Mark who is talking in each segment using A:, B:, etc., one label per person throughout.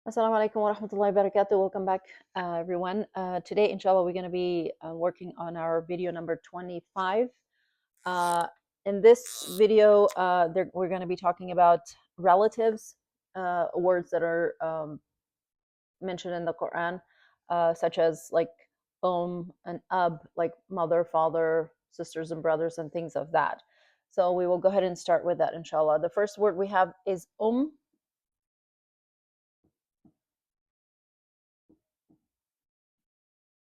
A: Assalamu alaikum wa rahmatullahi wa barakatuh. Welcome back, everyone. Today, inshallah, we're going to be working on our video number 25. In this video, we're going to be talking about relatives, words that are mentioned in the Quran, such as like and ab, like mother, father, sisters and brothers, and things of that. So we will go ahead and start with that, inshallah. The first word we have is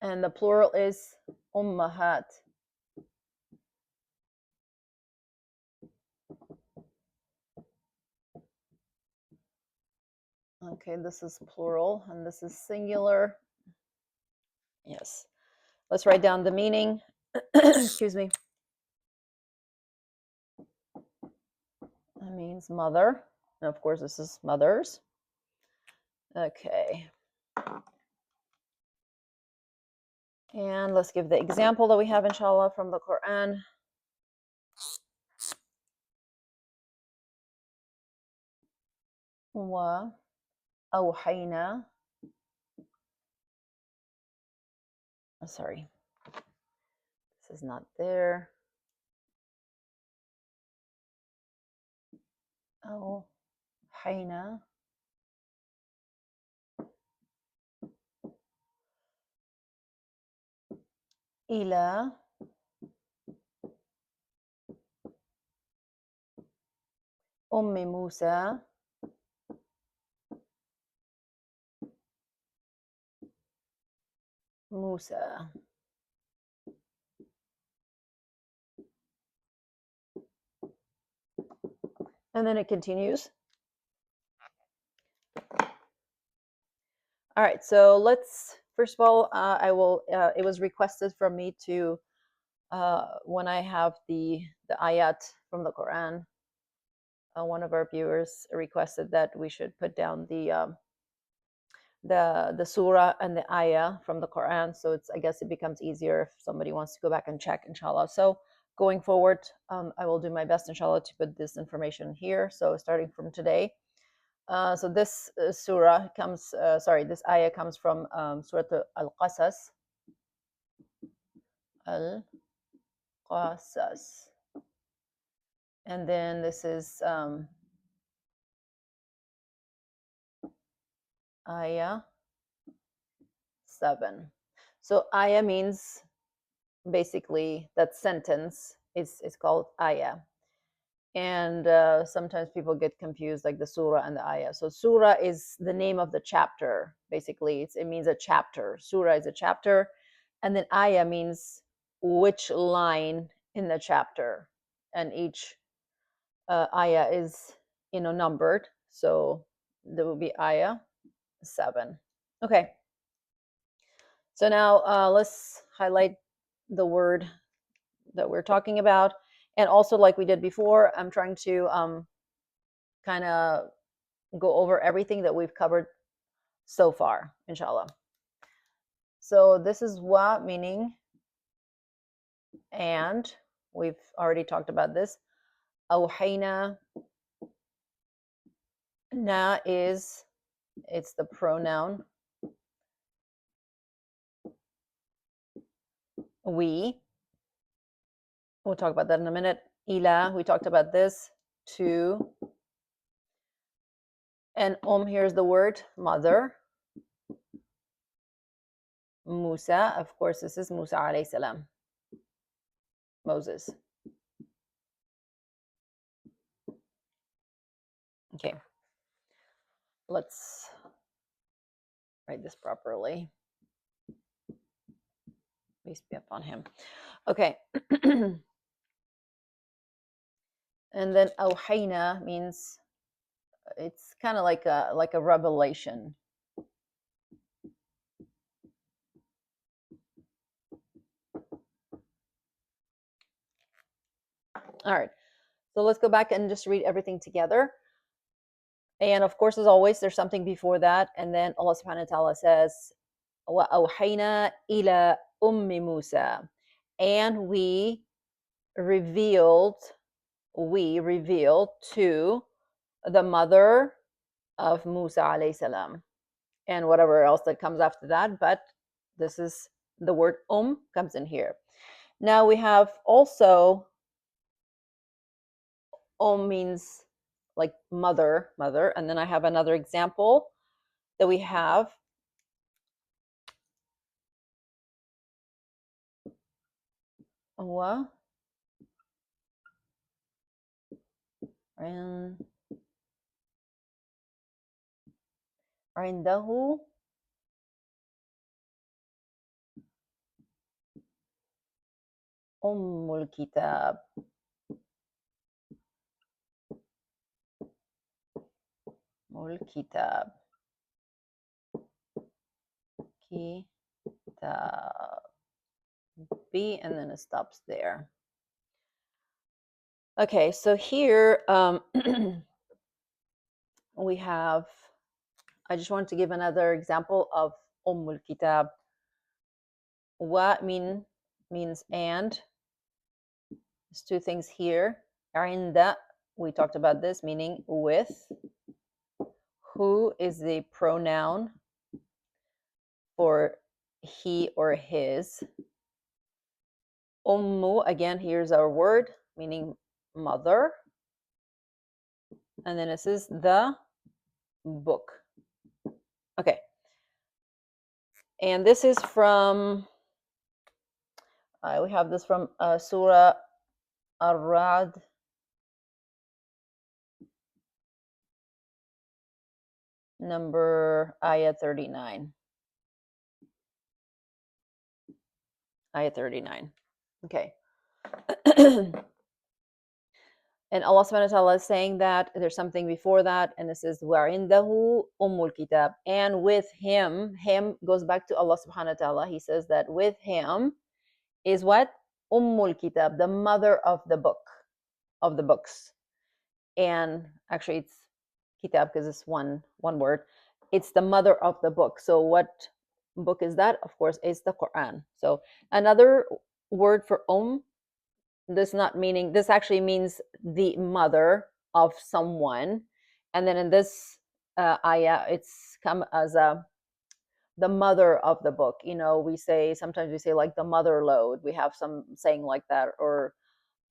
A: and the plural is ummahat. Okay, this is plural and this is singular. Yes. Let's write down the meaning. Excuse me. That means mother. And of course, this is mothers. Okay. And let's give the example that we have, inshallah, from the Quran. Wa awhayna. Oh, sorry. This is not there. Awhayna. Ila ummi Musa. Musa. And then it continues. All right, so let's first of all, I will. It was requested from me to when I have the ayat from the Quran. One of our viewers requested that we should put down the surah and the ayah from the Quran. So it's, I guess it becomes easier if somebody wants to go back and check, inshallah. So going forward, I will do my best, inshallah, to put this information here. So starting from today. So this surah comes, this ayah comes from Surah Al-Qasas. Al-Qasas. And then this is ayah 7. So ayah means basically that sentence is called ayah. And sometimes people get confused, like the surah and the ayah. So surah is the name of the chapter. Basically, it means a chapter. Surah is a chapter. And then ayah means which line in the chapter. And each ayah is, numbered. So there will be ayah 7. Okay. So now let's highlight the word that we're talking about. And also, like we did before, I'm trying to kind of go over everything that we've covered so far, inshallah. So this is wa, meaning and. We've already talked about this. Awhayna. Na is, it's the pronoun. We. We'll talk about that in a minute. Ila, we talked about this. To. And here's the word mother. Musa, of course, this is Musa alayhi salam. Moses. Okay. Let's write this properly. Peace be upon him. Okay. And then awhayna means it's kind of like a revelation. All right. So let's go back and just read everything together. And of course, as always, there's something before that. And then Allah subhanahu wa ta'ala says, وَأَوْحَيْنَا إِلَى أُمِّ مُوسَى. And we revealed to the mother of Musa alayhi salam. and whatever else that comes after that. But this is the word comes in here. Now we have also means like mother, mother. And then I have another example that we have. عنده الكتاب. الكتاب. كتاب. B, and then it stops there. Okay, so here we have, I just wanted to give another example of Kitab. Wa means and. There's two things here. Inda, we talked about this, meaning with. Who is the pronoun for he or his. Ummu, again, here's our word, meaning mother. And then it says the book. Okay. And this is from, we have this from Surah Ar-Ra'd. Number ayah 39. Ayah 39. Okay. And Allah subhanahu wa ta'ala is saying that there's something before that, and this is وَعِنْدَهُ أُمُّ الْكِتَابِ. And with him goes back to Allah subhanahu wa ta'ala. He says that with him is what? Ummul Kitab, the mother of the book, of the books. And actually it's kitab because it's one word. It's the mother of the book. So what book is that? Of course, it's the Qur'an. So another word for this actually means the mother of someone. And then in this ayah, it's come as the mother of the book. You know, sometimes we say like the mother lode. We have some saying like that, or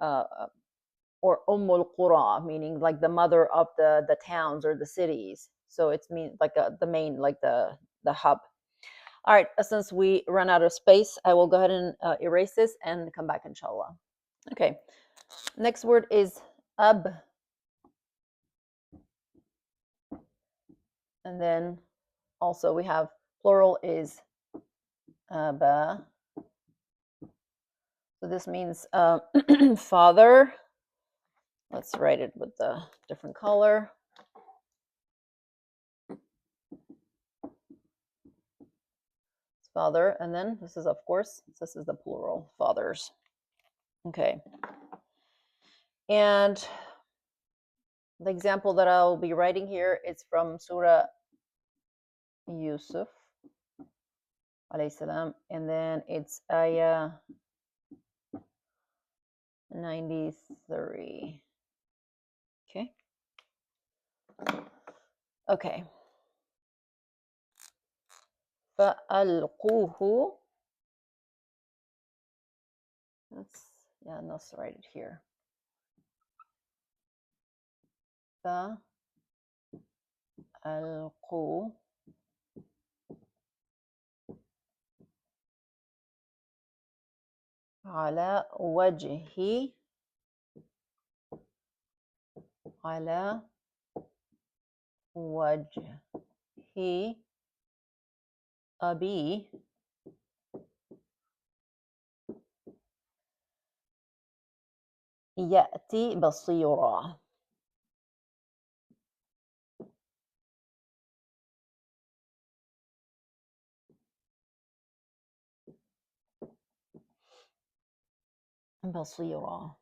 A: Ummul Qura, meaning like the mother of the towns or the cities. So it's like the main, like the hub. All right, since we run out of space, I will go ahead and erase this and come back, inshallah. Okay, next word is ab. And then also we have plural is aba. So this means father. Let's write it with a different color. Father, and then this is, of course, this is the plural, fathers. Okay. And the example that I'll be writing here is from Surah Yusuf, alayhi salam, and then it's ayah 93. Okay. Okay. فَأَلْقُوهُ. Let's write it here. فَأَلْقُوا على وجه أبي يأتي بصيرا. بصيرا.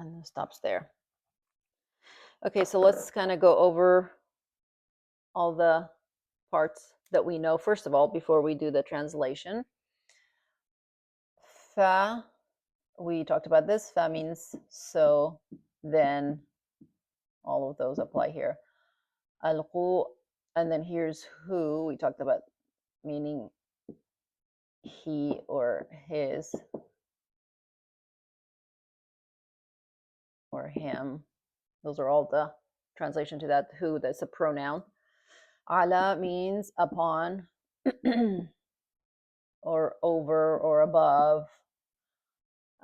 A: And then stops there. Okay, so let's kind of go over all the parts that we know, first of all, before we do the translation. Fa, we talked about this. Fa means so, then, All of those apply here. Alqu, and then here's who we talked about, meaning he or his or him. Those are all the translation to that who, that's a pronoun. Ala means upon or over or above.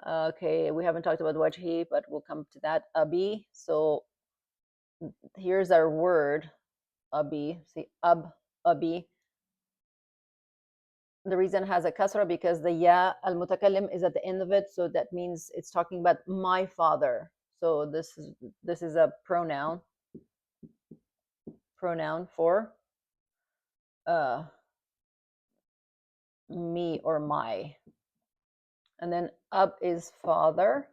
A: Okay, we haven't talked about wajhi, but we'll come to that. Abi. So here's our word, abi. See, abi. The reason it has a kasra because the ya al mutakallim is at the end of it, so that means it's talking about my father. So this is a pronoun for me or my. And then ab is father.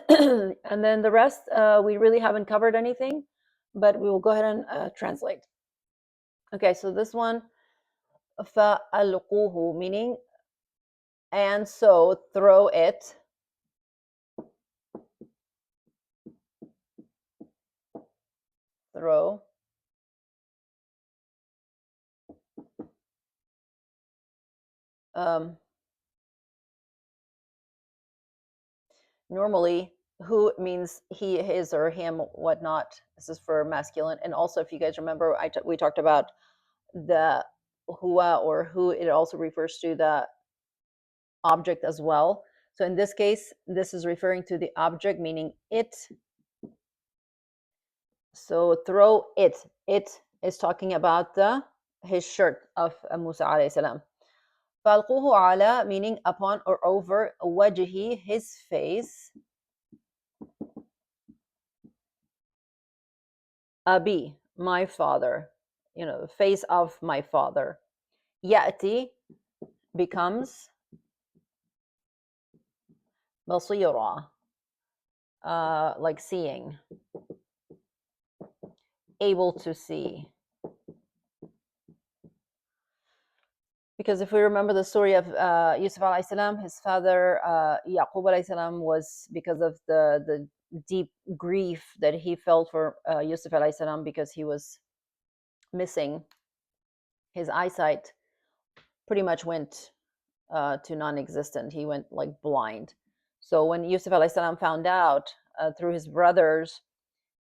A: And then the rest, we really haven't covered anything, but we will go ahead and translate. Okay, so this one, fa'alquhu, meaning, and so throw it. Throw. Normally, who means he, his, or him, whatnot. This is for masculine. And also, if you guys remember, we talked about the huwa or who. It also refers to the object as well. So in this case, this is referring to the object, meaning it. So throw it. It is talking about his shirt of Musa alayhi salam. فَالْقُوهُ عَلَى, meaning upon or over, wajhi, his face. Abi, my father, the face of my father. Ya'ti becomes basira, like seeing, able to see. Because if we remember the story of Yusuf alayhi salam, his father Yaqub alayhi salam was, because of the deep grief that he felt for Yusuf alayhi salam, because he was missing, his eyesight pretty much went to non-existent. He went like blind. So when Yusuf alayhi salam found out through his brothers,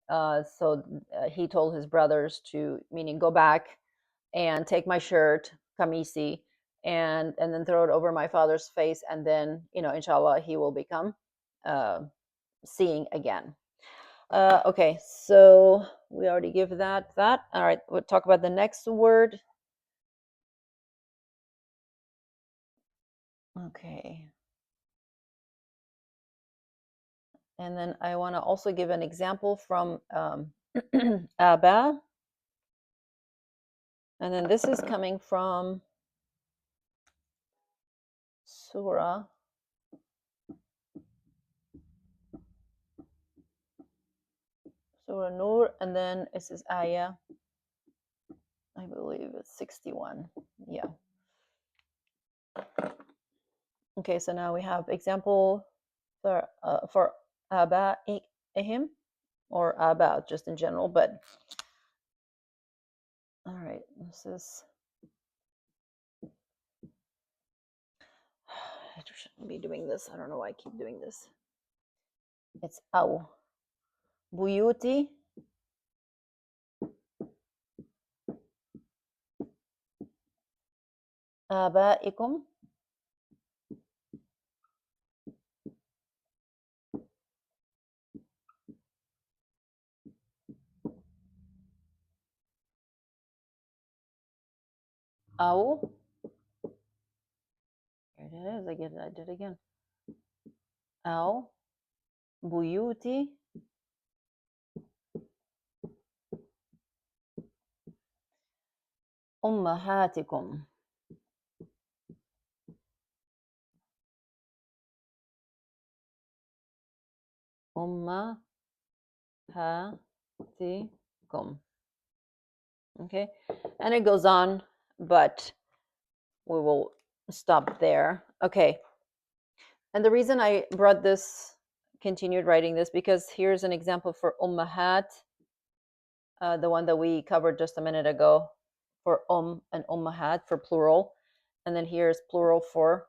A: he told his brothers to, meaning go back and take my shirt, kamisi, and then throw it over my father's face, and then inshallah he will become seeing again. Okay, so we already give that. All right, we'll talk about the next word. Okay. And then I want to also give an example from Aba. And then this is coming from Surah Nur, and then this is Ayah, I believe it's 61. Yeah. Okay, so now we have example for Aba'ihim, or Aba just in general, but all right, this is, I shouldn't be doing this. I don't know why I keep doing this. It's Aw. Buyuti Abaikum. Aw. Here it is. I did it again. Aw. Buyuti Ummahatikum. Ummahatikum. Okay, and it goes on, but we will stop there. Okay, and the reason I brought this continued writing this because here's an example for ummahat, the one that we covered just a minute ago for and ummahat for plural. And then here's plural for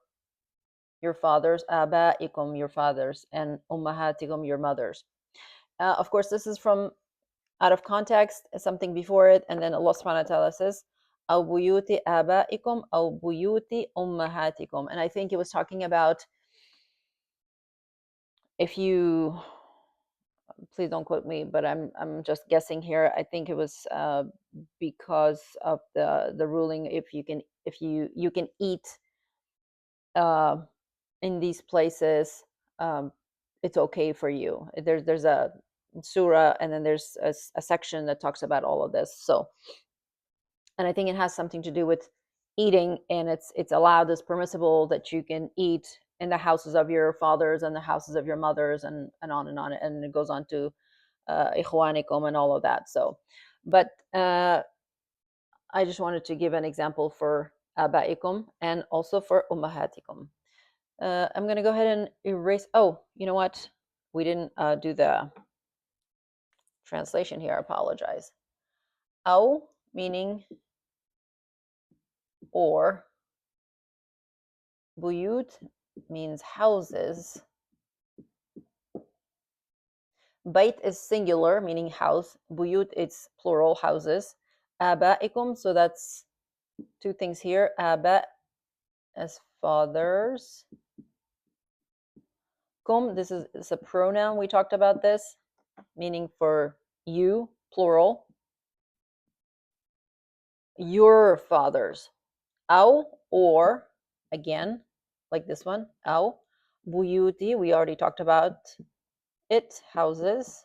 A: your fathers, abaikum, your fathers, and ummahatikum, your mothers. Of course, this is from out of context, something before it, and then Allah subhanahu wa ta'ala says, Aw buyuti abaikum, aw buyuti ummahatikum. And I think it was talking about if you, please don't quote me, but I'm just guessing here. I think it was because of the ruling, if you can eat uh, in these places, um, it's okay for you. There's a surah, and then there's a section that talks about all of this. So, and I think it has something to do with eating, and it's allowed, it's permissible that you can eat in the houses of your fathers and the houses of your mothers, and on and on, and it goes on to ikhwanikum and all of that. So, but I just wanted to give an example for abaikum and also for ummahatikum. I'm going to go ahead and erase. Oh, you know what? We didn't do the translation here. I apologize. Au meaning or. Buyut means houses. Bait is singular, meaning house. Buyut, it's plural, houses. Abaikum, so that's two things here. Aba as fathers. Kum, this is a pronoun. We talked about this, meaning for you, plural. Your fathers. Au, or, again, like this one. Au. Buyuti, we already talked about it, houses.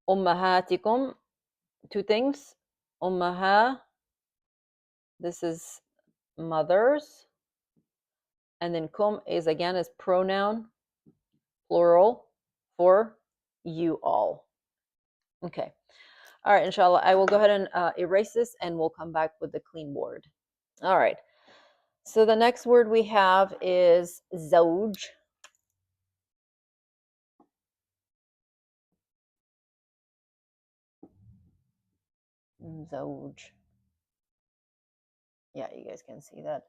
A: Ummahatikum, two things. Ummaha, this is mothers. And then kum is again is pronoun, plural, for you all. Okay. All right, inshallah. I will go ahead and erase this, and we'll come back with the clean board. All right. So the next word we have is zawj. Zawj. Yeah, you guys can see that.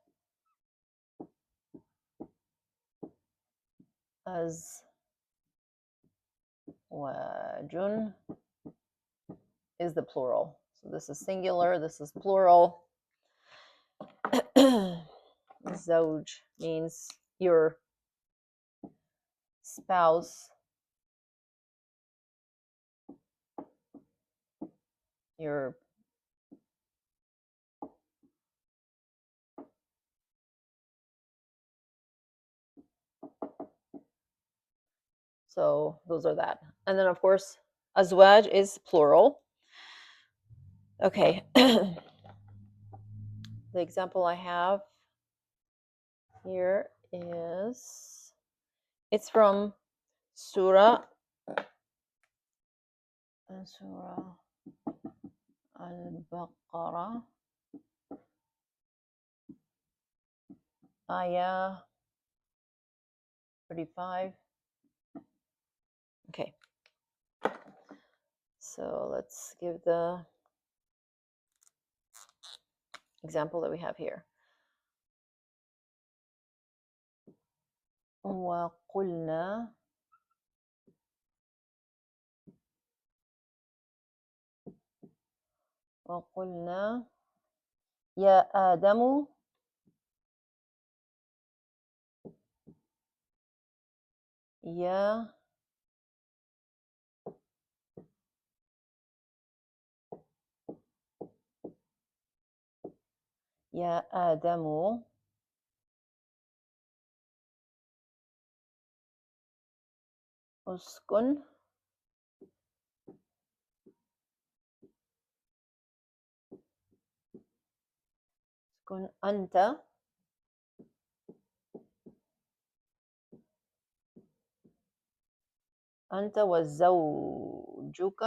A: Azwajun is the plural. So this is singular, this is plural. Zawj means your spouse, your so those are that. And then of course azwaj is plural. Okay. The example I have here is it's from Surah Al-Baqarah, ayah 35. Okay. So let's give the example that we have here. وَقُلْنَا وَقُلْنَا يَا آدَمُ يَا يَا آدَمُ أسكن اسكن أنت وزوجك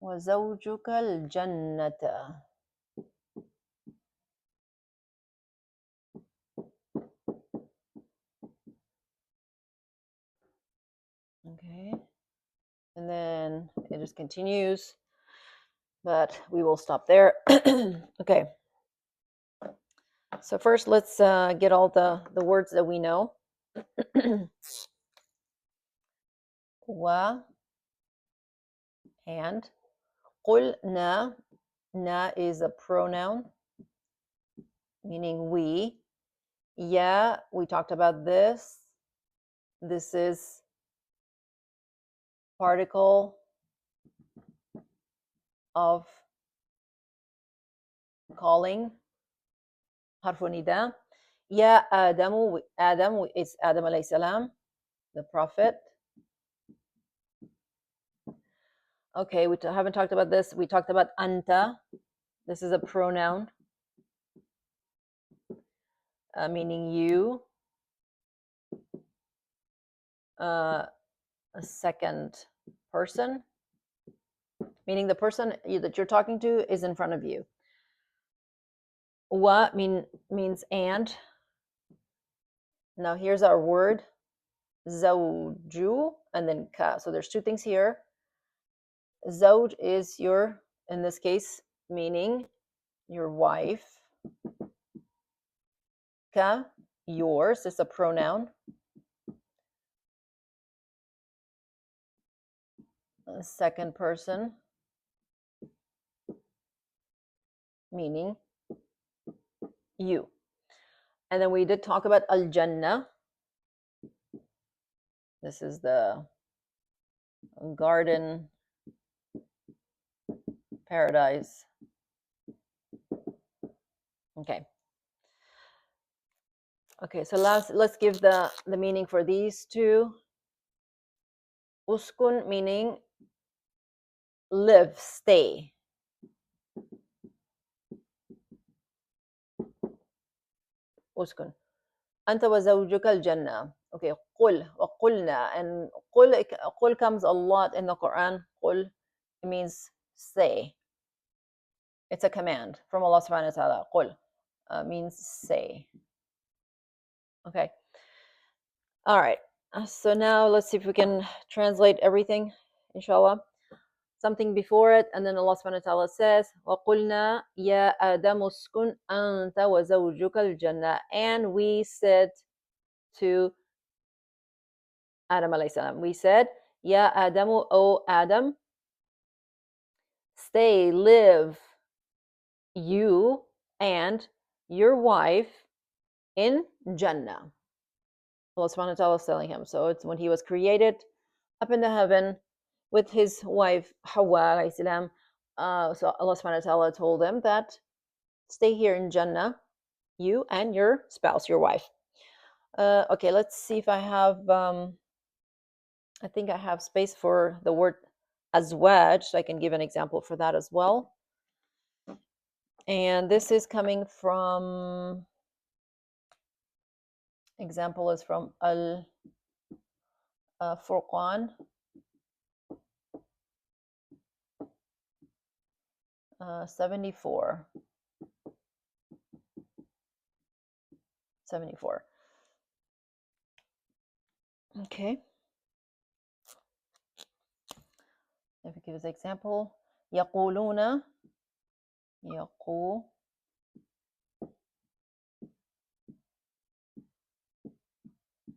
A: وزوجك الجنة. Okay, and then it just continues, but we will stop there. Okay, so first let's get all the words that we know. Wa and قلنا. Na is a pronoun meaning we. Yeah, we talked about this. This is particle of calling. حرف نداء. Ya Adamu. Adam is Adam alayhi salam, the prophet. Okay, we haven't talked about this. We talked about anta. This is a pronoun meaning you. A second person, meaning the person that you're talking to is in front of you. Wa means and. Now here's our word, zawju, and then ka. So there's two things here. Zawj is your, in this case, meaning your wife. Ka, yours, is a pronoun. A second person, meaning you. And then we did talk about al-jannah. This is the garden, paradise. Okay. Okay, so let's give the meaning for these two. Uskun meaning live, stay. Uskun. Anta wa zawjuka al-jannah. Okay, qul wa qulna. And qul comes a lot in the Quran. Qul, it means say. It's a command from Allah subhanahu wa ta'ala. Qul means say. Okay. All right. So now let's see if we can translate everything, inshallah. Something before it, and then Allah subhanahu wa ta'ala says, وَقُلْنَا يَا آدَمُ اسْكُنْ أَنْتَ وَزَوْجُكَ الْجَنَّةَ. And we said to Adam alayhi salam, we said, Ya Adamu, O Adam, stay, live, you and your wife in Jannah. Allah subhanahu wa ta'ala is telling him. So it's when he was created up in the heaven with his wife Hawa alayhi salam. So Allah subhanahu wa ta'ala told him that stay here in Jannah, you and your spouse, your wife. Okay, let's see if I have, I think I have space for the word azwaj, so I can give an example for that as well. And this is coming from, example is from Furqan. 74. Okay. If we give us an example, يقولون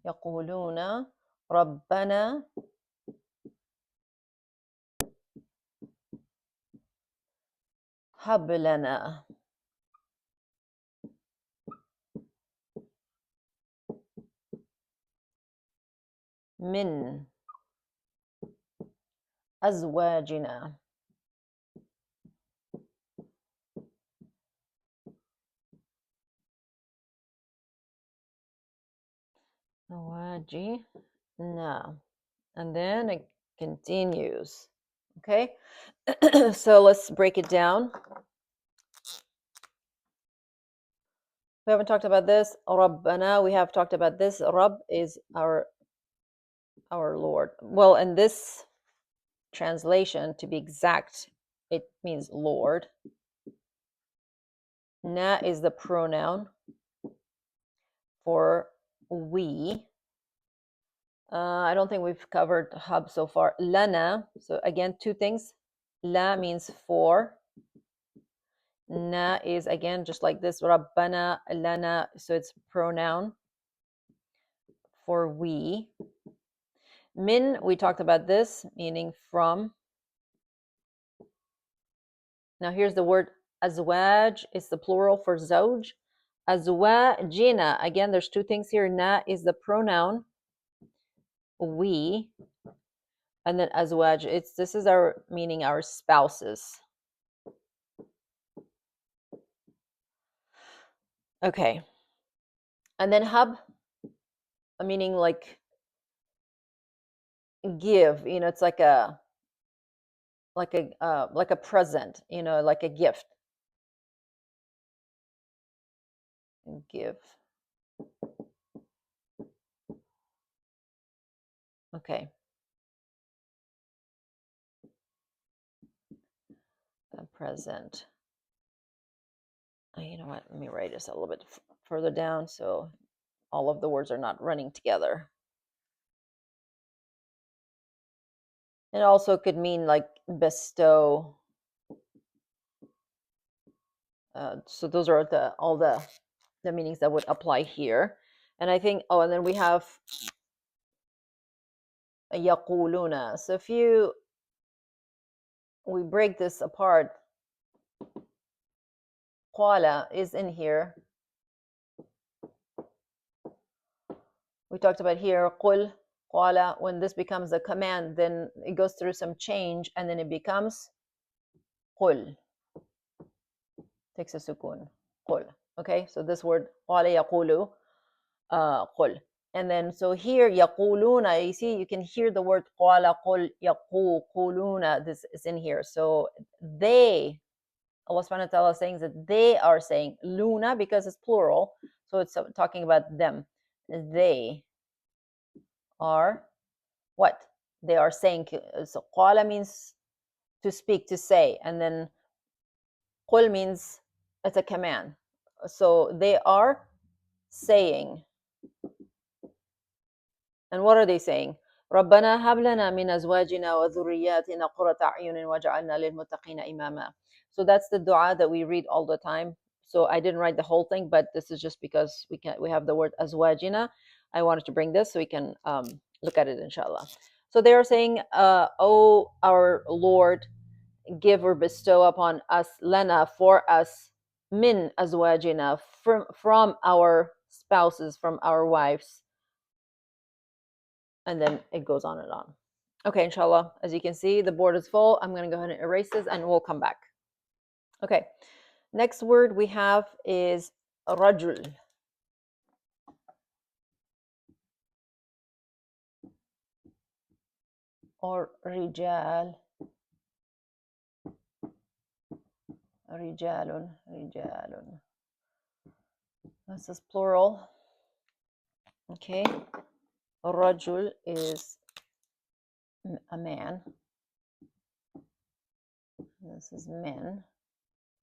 A: يقولون ربنا هب لنا من أزواجنا أزواجنا. And then it continues. Okay. So let's break it down. We haven't talked about this. Rabbana, we have talked about this. Rabb is our Lord. Well, in this translation, to be exact, it means Lord. Na is the pronoun for we. I don't think we've covered hub so far. Lana. So again, two things. La means for. Na is again just like this. Rabbana, lana. So it's pronoun for we. Min, we talked about this, meaning from. Now here's the word azwaj. It's the plural for zawj. Azwajina. Again, there's two things here. Na is the pronoun we, and then azwaj. This is our meaning our spouses. Okay. And then hab, meaning like give. It's like a present. Like a gift. Give. Okay. A present. You know what? Let me write this a little bit further down so all of the words are not running together. It also could mean like bestow. So those are all the meanings that would apply here. And I think, and then we have yaquluna. So if we break this apart, qala is in here. We talked about here, qul, qala. When this becomes a command, then it goes through some change, and then it becomes qul. Takes a sukun. Qul. Okay, so this word qala yaqulu, qul. And then so here yaquluna, you see, you can hear the word qala, qul, yaquluna. This is in here. So they, Allah subhanahu wa ta'ala is saying that they are saying luna because it's plural. So it's talking about them. They are what? They are saying. So qala means to speak, to say, and then qul means it's a command. So they are saying. And what are they saying? رَبَّنَا هَبْ لَنَا مِنْ أَزْوَاجِنَا وَذُرِّيَّاتِنَا قُرَّةَ أَعْيُنٍ وَاجْعَلْنَا لِلْمُتَّقِينَ إِمَامًا. So that's the dua that we read all the time. So I didn't write the whole thing, but this is just because we have the word azwajina. I wanted to bring this so we can look at it, inshallah. So they are saying, "Oh, our Lord, give or bestow upon us, lana, for us, min azwajina, from our spouses, from our wives." And then it goes on and on. Okay, inshallah, as you can see, the board is full. I'm going to go ahead and erase this and we'll come back. Okay, next word we have is rajul. Or rijal. Rijalun, rijalun. This is plural. Okay, rajul is a man. This is men.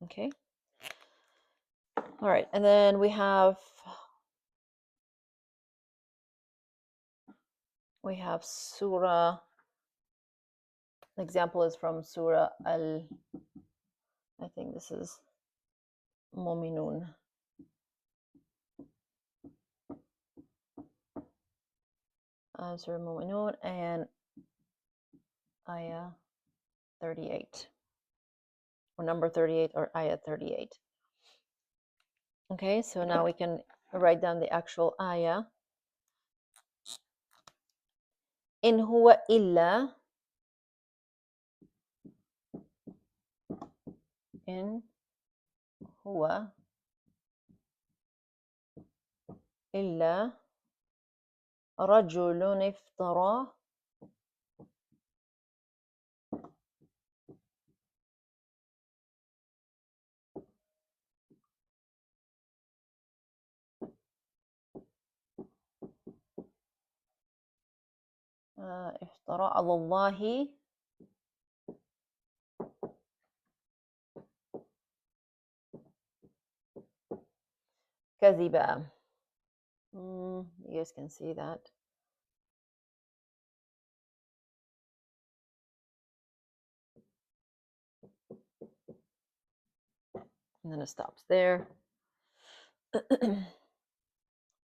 A: Okay. All right, and then we have surah. The example is from Surah I think this is Mu'minun. Surah Mu'minun and ayah 38. Or number 38 or ayah 38. Okay, so now we can write down the actual ayah. In huwa illa. In huwa illa rajulun iftara على الله كذبة. You guys can see that. And then it stops there.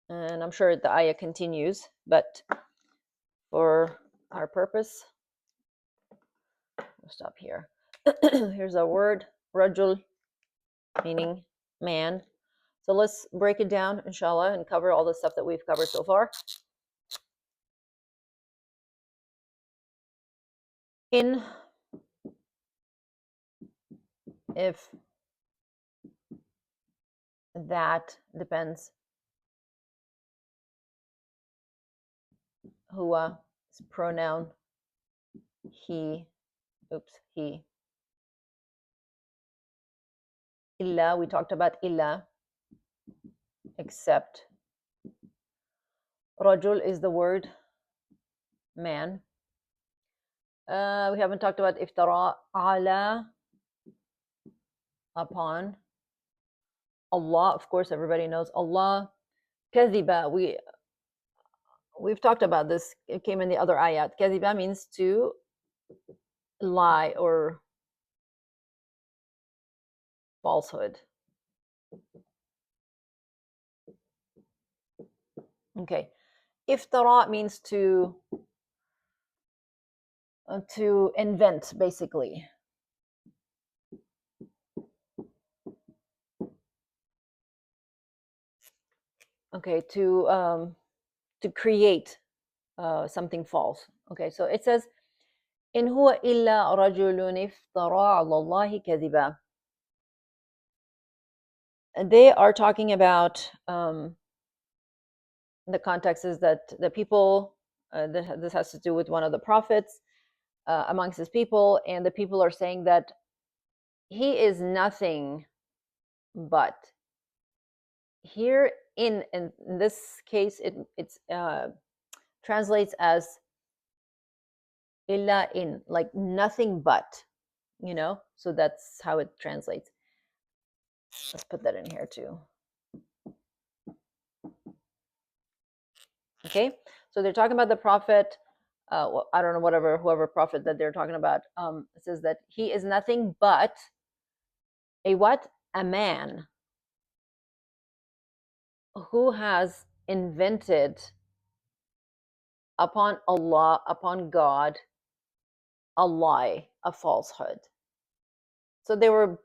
A: And I'm sure the ayah continues, but for our purpose, we'll stop here. Here's our word, rajul, meaning man. So let's break it down, inshallah, and cover all the stuff that we've covered so far. In, if, that, depends. Huwa is pronoun. He, he. Illa, we talked about illa, except. Rajul is the word man. We haven't talked about iftara, ala, upon. Allah, of course, everybody knows Allah. Kadhiba, we've talked about this. It came in the other ayat. Kadhiba means to lie or falsehood. Okay. Iftara means to invent, basically. Okay, to create something false. Okay, so it says, in huwa illa rajulun iftara ala Allahi kadhiba. They are talking about the context is that the people, this has to do with one of the prophets amongst his people, and the people are saying that he is nothing but. Here in this case, it's translates as illa in, like nothing but, so that's how it translates. Let's put that in here too. Okay, so they're talking about the prophet. Well, I don't know, whoever prophet that they're talking about. It says that he is nothing but a what? A man who has invented upon Allah, upon God, a lie, a falsehood. So they were,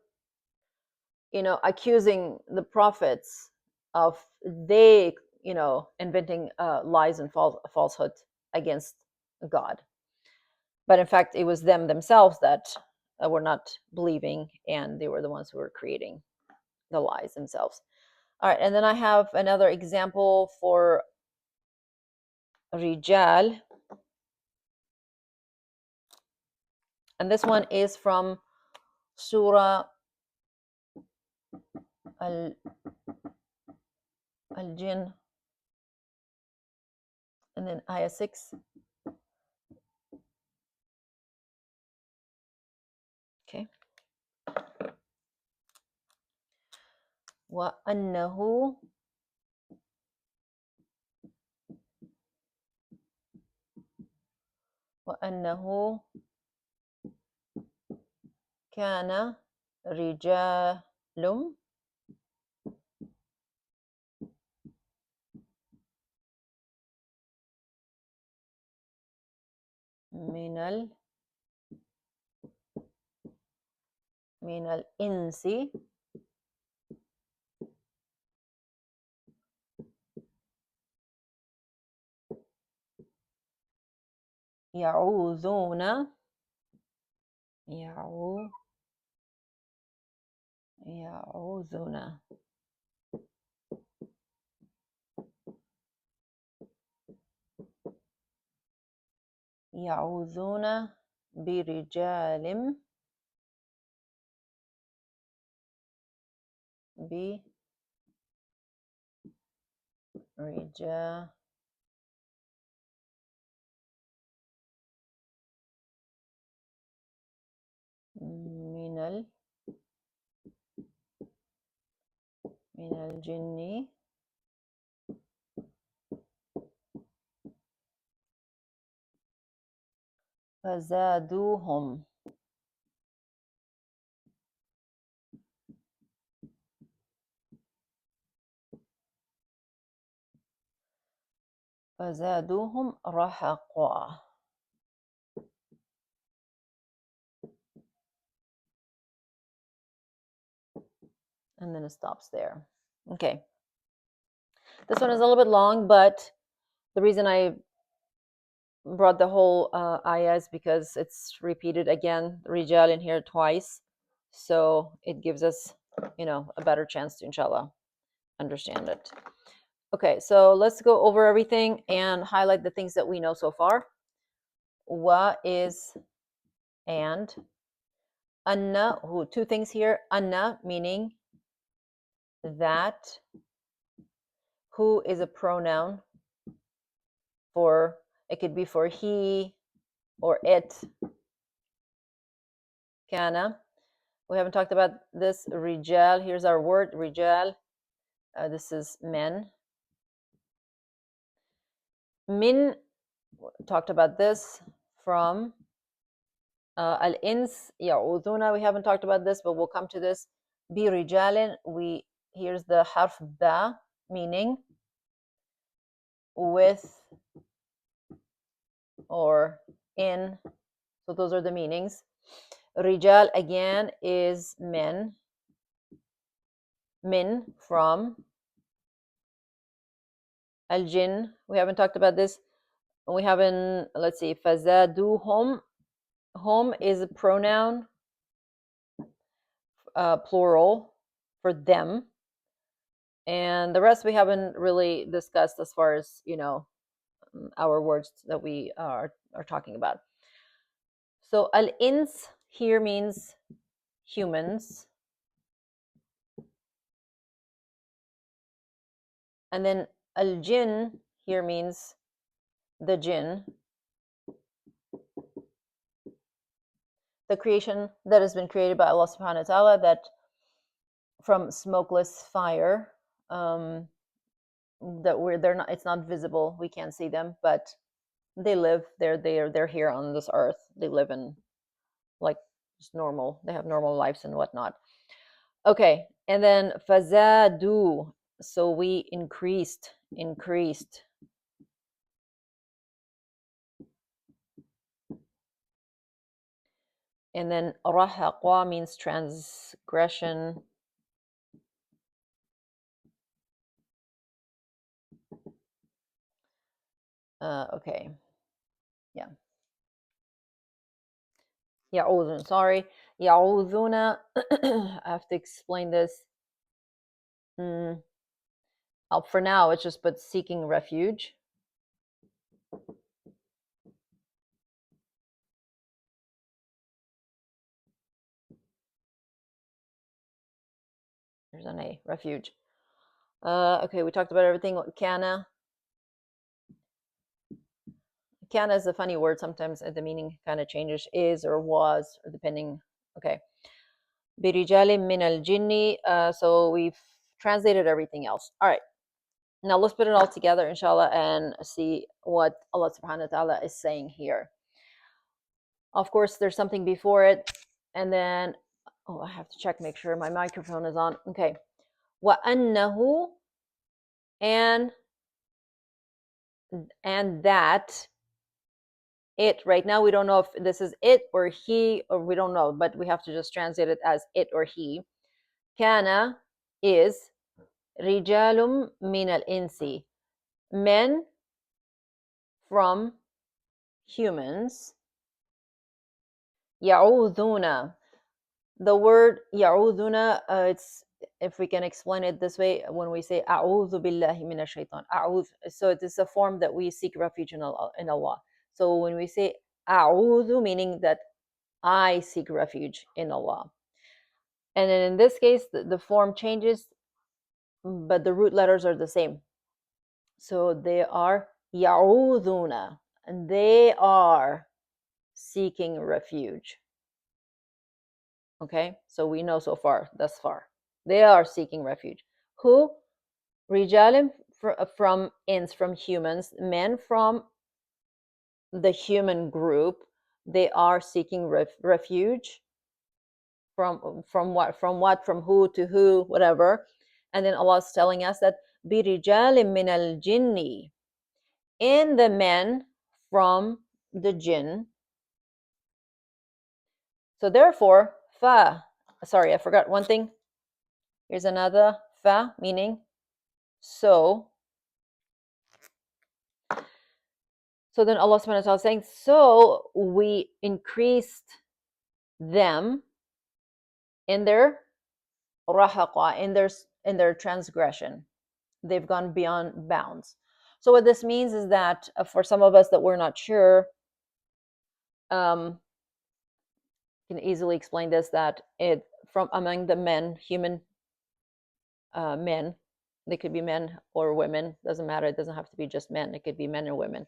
A: accusing the prophets of they, inventing lies and falsehood against God. But in fact, it was them themselves that were not believing, and they were the ones who were creating the lies themselves. All right, and then I have another example for rijal. And this one is from Surah Al-Jinn, and then ayah 6. Okay. وَأَنَّهُ كان رجال من الإنس يعوذون برجال من الجن فزادوهم فزادوهم رهقا. And then it stops there. Okay. This one is a little bit long, but the reason I brought the whole ayah is because it's repeated again, rijal in here twice. So it gives us, a better chance to, inshallah, understand it. Okay, so let's go over everything and highlight the things that we know so far. Wa is and. Anna, two things here. Anna meaning that. Who is a pronoun for, it could be for he or it. Kana. We haven't talked about this. Rijal, here's our word, rijal. This is men. Min, talked about this, from. Al-ins, ya'uduna, we haven't talked about this, but we'll come to this. Bi rijalin, here's the harf ba, meaning with or in. So those are the meanings. Rijal, again, is men. Min, from. Al-jinn, we haven't talked about this. We haven't, let's see, fazaduhum. Hum is a pronoun, plural, for them. And the rest we haven't really discussed as far as, our words that we are talking about. So al-ins here means humans. And then al-jinn here means the jinn. The creation that has been created by Allah subhanahu wa ta'ala, that from smokeless fire, that it's not visible, we can't see them, but they live, they're here on this earth. They live in, like, just normal, they have normal lives and whatnot. Okay, and then fazadu, so we increased. And then rahaqwa means transgression. Okay, yeah. Ya'udhun, sorry. Ya'udhuna, I have to explain this. For now, it's just but seeking refuge. There's an A, refuge. Okay, we talked about everything. Kana. Kana is a funny word. Sometimes the meaning kind of changes, is or was, or depending. Okay. Birijali min al jinni. So we've translated everything else. All right. Now let's put it all together, inshallah, and see what Allah subhanahu wa ta'ala is saying here. Of course, there's something before it. And then, I have to check, make sure my microphone is on. Okay. Wa annahu, and that it, right now we don't know if this is it or he, or we don't know, but we have to just translate it as it or he. Kana is rijalum min al insi, men from humans. Ya'uduna, the word ya'uduna, it's, if we can explain it this way, when we say a'udhu billahi minash shaitan, so it is a form that we seek refuge in Allah. So when we say a'udhu, meaning that I seek refuge in Allah. And then in this case, the form changes, but the root letters are the same. So they are ya'udhuna, and they are seeking refuge. Okay, so we know so far, thus far, they are seeking refuge. Who? Rijalim, from humans, men from the human group. they are seeking refuge from who to who, whatever. And then Allah is telling us that بِرِجَالٍ مِّنَ الْجِنِّ, in the men from the jinn. So therefore, fa, sorry, I forgot one thing. Here's another fa, meaning so. So then Allah subhanahu wa ta'ala is saying, so we increased them in their rahaqa, in their transgression. They've gone beyond bounds. So what this means is that for some of us that we're not sure, um, can easily explain this, that it from among the men, human men, they could be men or women, doesn't matter, it doesn't have to be just men, it could be men or women.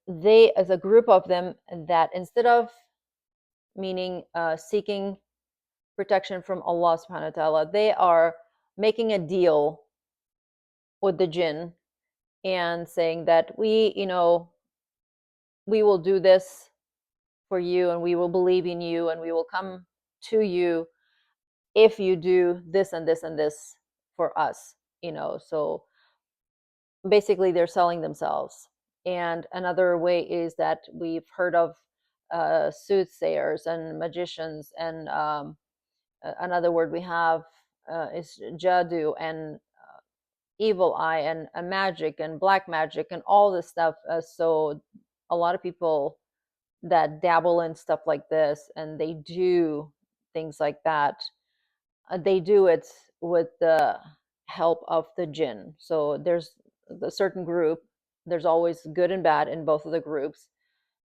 A: They, as a group of them, that instead of meaning seeking protection from Allah subhanahu wa ta'ala, they are making a deal with the jinn and saying that we will do this for you, and we will believe in you, and we will come to you if you do this and this and this for us. So basically they're selling themselves. And another way is that we've heard of soothsayers and magicians, and another word we have is jadoo, and evil eye, and magic and black magic and all this stuff. So a lot of people that dabble in stuff like this, and they do things like that, they do it with the help of the jinn. So there's a certain group, there's always good and bad in both of the groups.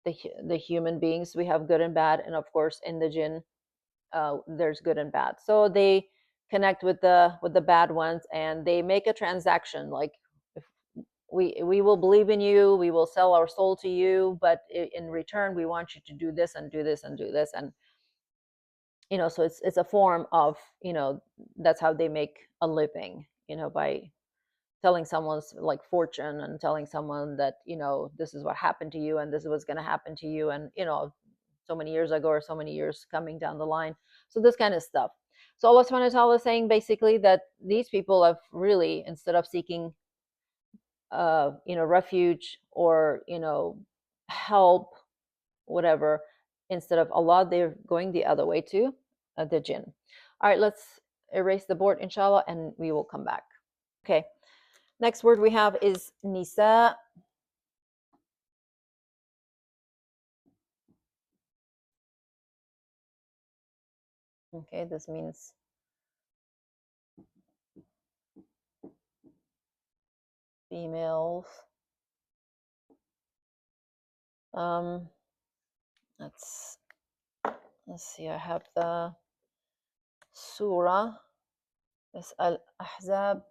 A: The human beings, we have good and bad, and of course in the jinn, there's good and bad. So they connect with the bad ones, and they make a transaction, like, if we will believe in you, we will sell our soul to you, but in return we want you to do this and do this and do this. And so it's a form of, that's how they make a living, by telling someone's like fortune, and telling someone that, this is what happened to you, and this is what's going to happen to you, and so many years ago, or so many years coming down the line. So this kind of stuff. So Allah subhanahu wa ta'ala is saying basically that these people have really, instead of seeking refuge, or help, whatever, instead of Allah, they're going the other way to the jinn. All right, let's erase the board, inshallah, and we will come back. Okay, next word we have is nisa. Okay, this means females. Um, let's see. I have the surah. It's Al-Ahzab,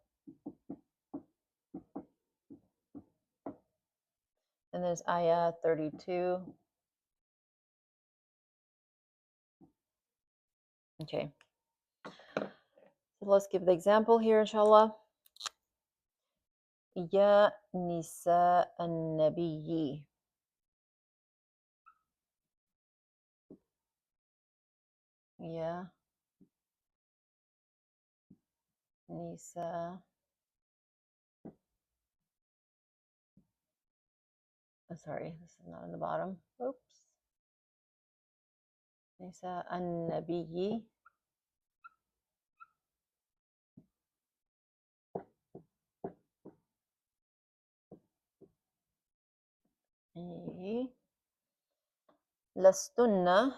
A: and there's ayah 32. Okay, so let's give the example here, inshallah. Ya nisa an-nabiyyi. Ya nisa. Sorry, this is not on the bottom. Oops. Nisa an-nabiyyi. Lastunna.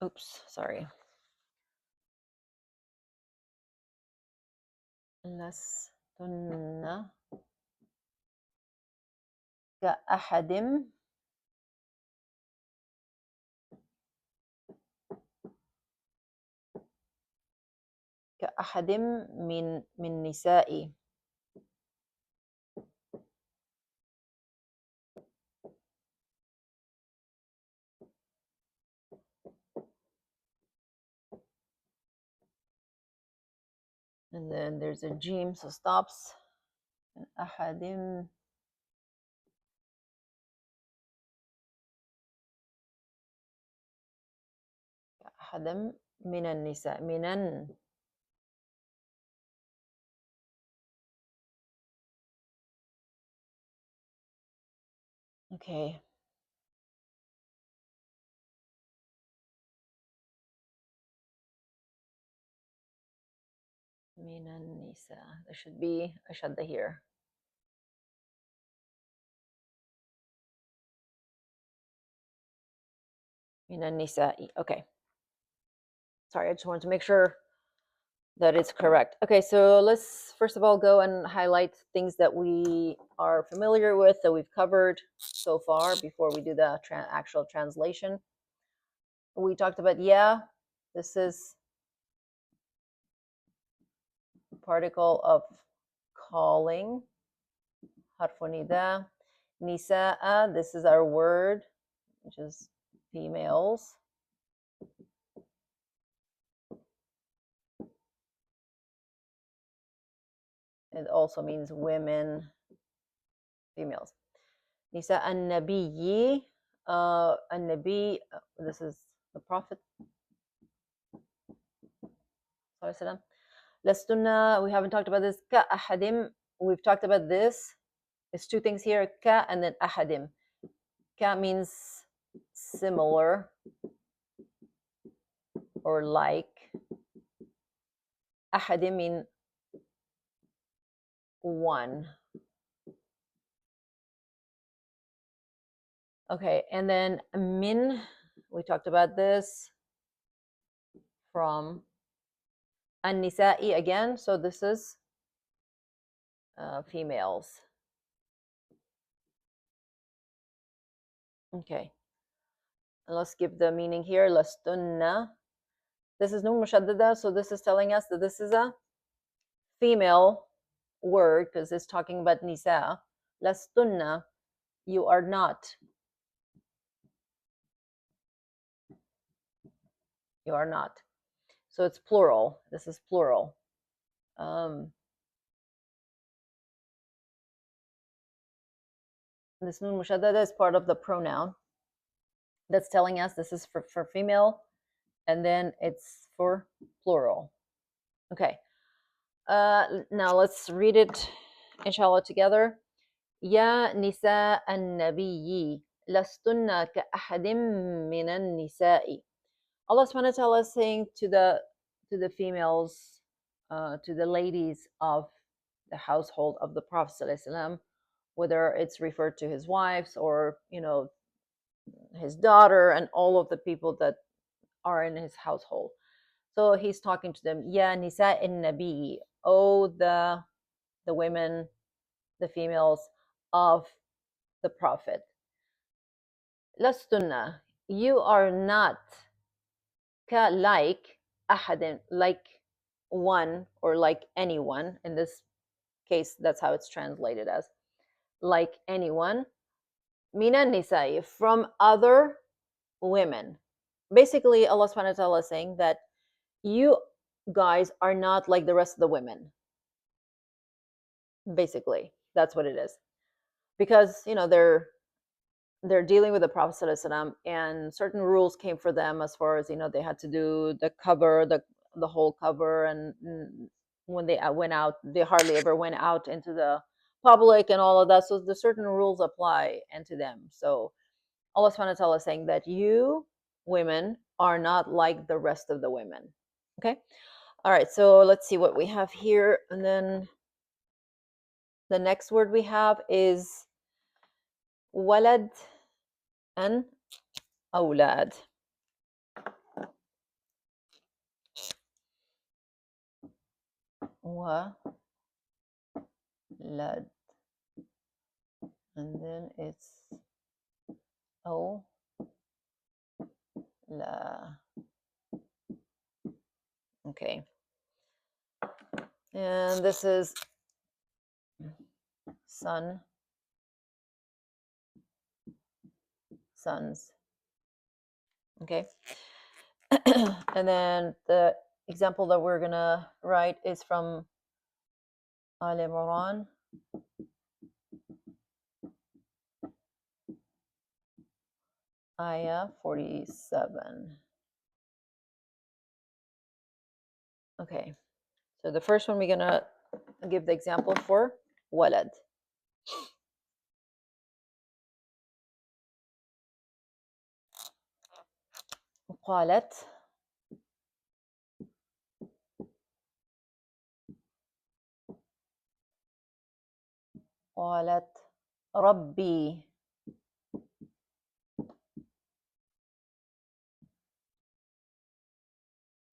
A: Oops, sorry. Lastunna ka ahadim min nisa'i. And then there's a jim, so stops. أحد أحد من النساء okay. من النساء. There should be a shadda here. من النساء. Okay. Sorry, I just wanted to make sure that it's correct. Okay, so let's first of all go and highlight things that we are familiar with that we've covered so far before we do the actual translation. We talked about yeah. This is particle of calling. Harfu nida. Nisa'a. This is our word, which is females. It also means women, females. Nisa an-Nabiyyi, an-Nabi, this is the Prophet. Lastunna, we haven't talked about this. Ka ahadim, we've talked about this. It's two things here, ka and then ahadim. Ka means similar or like. Ahadim mean one. Okay, and then min, we talked about this from an-nisa'i again. So this is females. Okay. And let's give the meaning here. Lastunna. This is nun mushaddada, so this is telling us that this is a female word because it's talking about nisa. Lastunna, you are not. You are not. So it's plural. This is plural. This nun mushaddada is part of the pronoun that's telling us this is for female, and then it's for plural. Okay. Now let's read it, inshallah, together. يا نساء النبي لستن كأحد من النساء. Allah subhanahu wa ta'ala is saying to the females, to the ladies of the household of the Prophet sallallahu alaihi wasallam, whether it's referred to his wives or his daughter and all of the people that are in his household. So he's talking to them, Ya nisa in nabi, oh the women, the females of the Prophet. Lastunna, you are not ka like ahadin, like one or like anyone. In this case, that's how it's translated as like anyone. Mina nisai, from other women. Basically, Allah subhanahu wa ta'ala is saying that you guys are not like the rest of the women. Basically, that's what it is. Because, they're dealing with the Prophet ﷺ, and certain rules came for them as far as they had to do the cover, the whole cover, and when they went out, they hardly ever went out into the public and all of that. So the certain rules apply and to them. So Allah subhanahu wa ta'ala is saying that you women are not like the rest of the women. Okay. All right. So let's see what we have here, and then the next word we have is walad and أولاد. ولد. And then it's O la. Okay. And this is son, sons. Okay. And then the example that we're gonna write is from Al Imran, ayah 47. Okay, so the first one we're gonna give the example for walad. قالت قالت ربي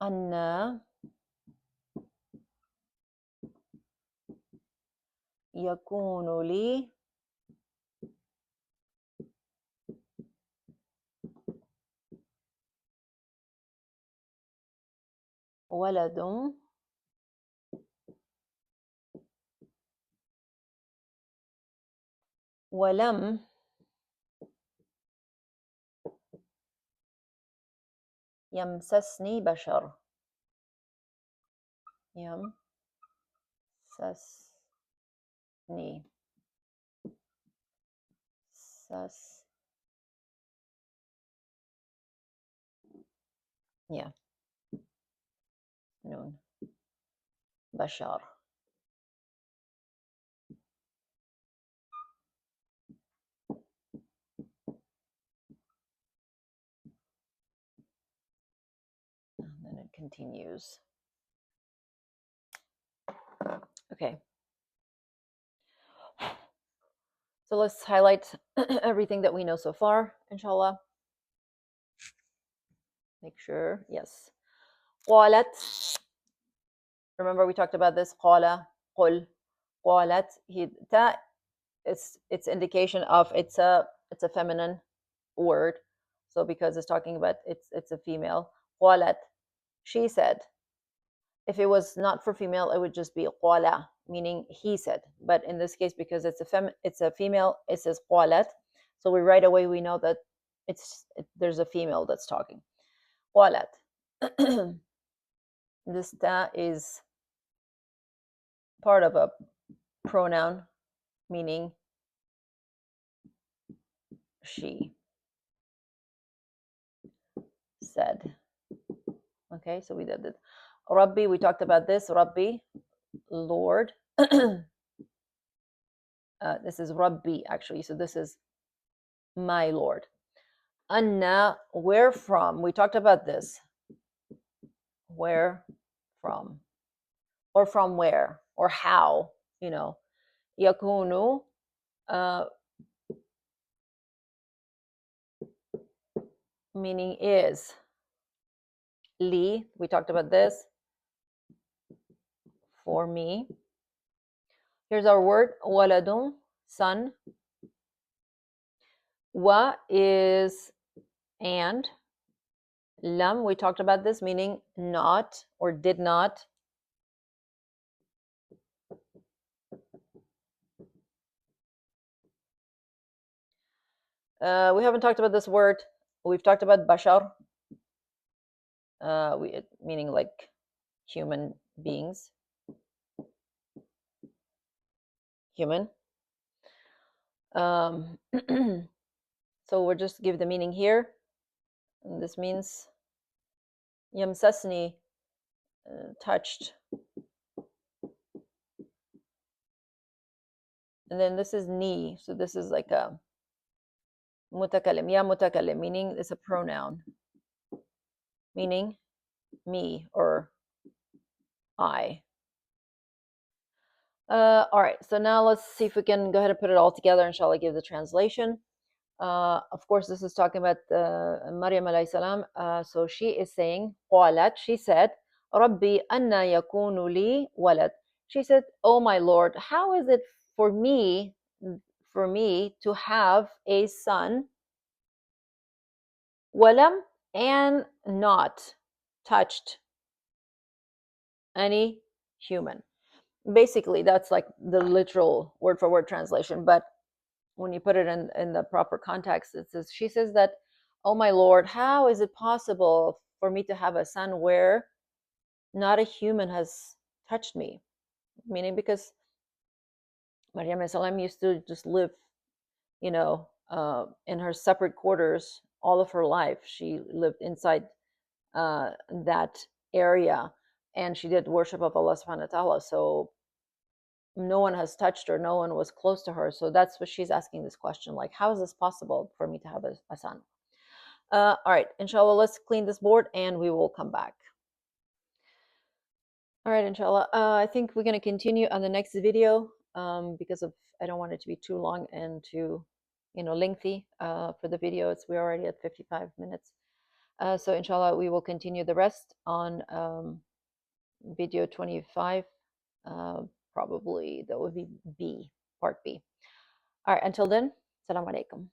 A: أن يكون لي ولد ولم يمسسني بشر. يمسسني سس yeah نون بشر. And then it continues. Okay, so let's highlight everything that we know so far, inshallah. Make sure, yes. قالت, remember we talked about this. قال قل قالت, it's indication of it's a feminine word. So because it's talking about it's a female. قالت, she said. If it was not for female, it would just be قال, meaning he said. But in this case, because it's a female, it says قالت. So right away we know that there's a female that's talking. قالت. This ta is part of a pronoun meaning she said. Okay, so we did it. Rabbi, we talked about this. Rabbi, Lord. This is Rabbi, actually. So this is my Lord. Anna, where from? We talked about this. Where from? Or from where? Or how? Yakunu, meaning is. Li, we talked about this. For me. Here's our word, waladun, son. Wa is and. Lam, we talked about this, meaning not or did not. We haven't talked about this word. We've talked about bashar, meaning like human beings. Human. So we'll just give the meaning here. And this means yamsasni, touched. And then this is ni. So this is like a mutakalim. Ya mutakalim, meaning it's a pronoun. Meaning me or I. All right, so now let's see if we can go ahead and put it all together. Inshallah, give the translation. Of course, this is talking about Maryam alayhi salam. So she is saying, قالت, she said, ربي أن يكون لي ولد. She said, oh my Lord, how is it for me to have a son? ولم, and not touched any human. Basically, that's like the literal word for word translation. But when you put it in the proper context, it says, she says that, oh my Lord, how is it possible for me to have a son where not a human has touched me. Meaning because Maryam Salam used to just live, in her separate quarters all of her life. She lived inside that area, and she did worship of Allah subhanahu wa ta'ala. So no one has touched her, no one was close to her. So that's what she's asking this question, like, how is this possible for me to have a son? All right, inshallah, let's clean this board and we will come back. All right, inshallah. I think we're going to continue on the next video because of I don't want it to be too long and too, lengthy for the video. We're already at 55 minutes. So inshallah, we will continue the rest on video 25. Probably that would be B, part B. All right, until then, Assalamu alaikum.